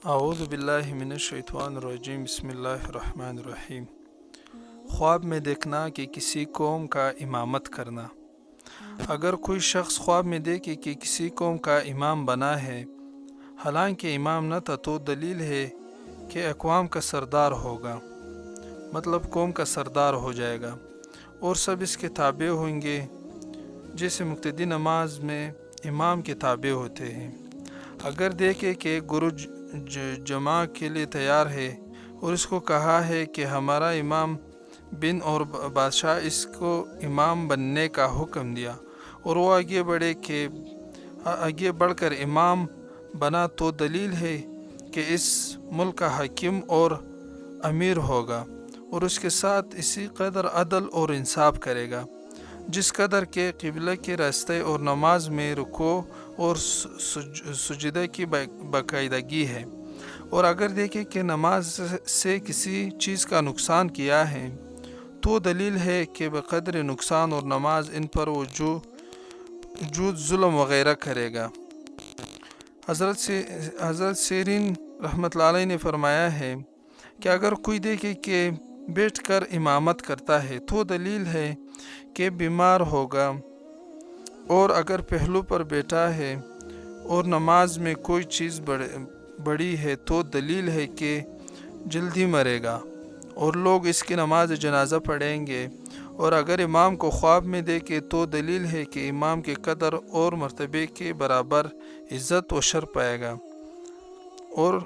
اعوذ باللہ من الشیطان الرجیم، بسم اللہ الرحمن الرحیم۔ خواب میں دیکھنا کہ کسی قوم کا امامت کرنا۔ اگر کوئی شخص خواب میں دیکھے کہ کسی قوم کا امام بنا ہے، حالانکہ امام نہ تھا، تو دلیل ہے کہ اقوام کا سردار ہوگا، مطلب قوم کا سردار ہو جائے گا اور سب اس کے تابع ہوں گے، جیسے مقتدی نماز میں امام کے تابع ہوتے ہیں۔ اگر دیکھے کہ گرو جماع کے لیے تیار ہے اور اس کو کہا ہے کہ ہمارا امام بن اور بادشاہ اس کو امام بننے کا حکم دیا اور وہ آگے بڑھ کر امام بنا، تو دلیل ہے کہ اس ملک کا حاکم اور امیر ہوگا اور اس کے ساتھ اسی قدر عدل اور انصاف کرے گا جس قدر کے قبلہ کے راستے اور نماز میں رکوع اور سجدہ کی باقاعدگی ہے۔ اور اگر دیکھے کہ نماز سے کسی چیز کا نقصان کیا ہے، تو دلیل ہے کہ بقدر نقصان اور نماز ان پر وجود ظلم وغیرہ کرے گا۔ حضرت سیرین رحمۃ اللہ علیہ نے فرمایا ہے کہ اگر کوئی دیکھے کہ بیٹھ کر امامت کرتا ہے تو دلیل ہے کہ بیمار ہوگا، اور اگر پہلو پر بیٹھا ہے اور نماز میں کوئی چیز بڑی ہے تو دلیل ہے کہ جلدی مرے گا اور لوگ اس کی نماز جنازہ پڑھیں گے۔ اور اگر امام کو خواب میں دیکھے تو دلیل ہے کہ امام کے قدر اور مرتبے کے برابر عزت و شرف پائے گا، اور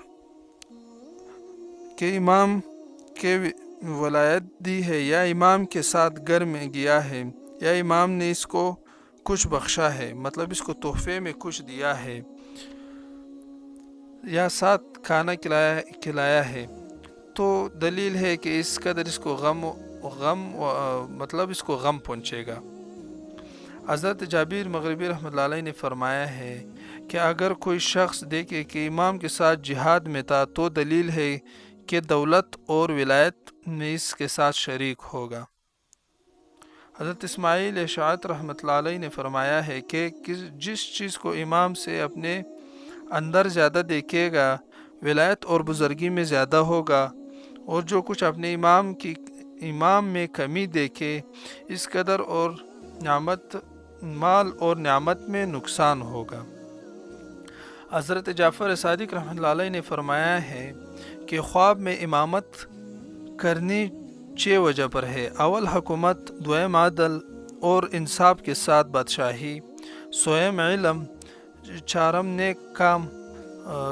کہ امام کے ولایت دی ہے، یا امام کے ساتھ گھر میں گیا ہے، یا امام نے اس کو کچھ بخشا ہے، مطلب اس کو تحفے میں کچھ دیا ہے، یا ساتھ کھانا کھلایا ہے، تو دلیل ہے کہ اس قدر اس کو غم پہنچے گا۔ حضرت جابر مغربی رحمۃ اللہ علیہ نے فرمایا ہے کہ اگر کوئی شخص دیکھے کہ امام کے ساتھ جہاد میں تھا تو دلیل ہے کہ دولت اور ولایت میں اس کے ساتھ شریک ہوگا۔ حضرت اسماعیل اشعث رحمۃ اللہ علیہ نے فرمایا ہے کہ جس چیز کو امام سے اپنے اندر زیادہ دیکھے گا، ولایت اور بزرگی میں زیادہ ہوگا، اور جو کچھ اپنے امام میں کمی دیکھے، اس قدر اور مال اور نعمت میں نقصان ہوگا۔ حضرت جعفر صادق رحمۃ اللہ علیہ نے فرمایا ہے کہ خواب میں امامت کرنی 6 وجہ پر ہے: اول حکومت، دویم عدل اور انصاف کے ساتھ بادشاہی، سوم علم، چارم نیک کام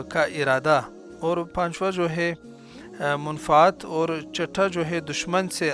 کا ارادہ، اور پانچواں جو ہے منفعت، اور چھٹا جو ہے دشمن سے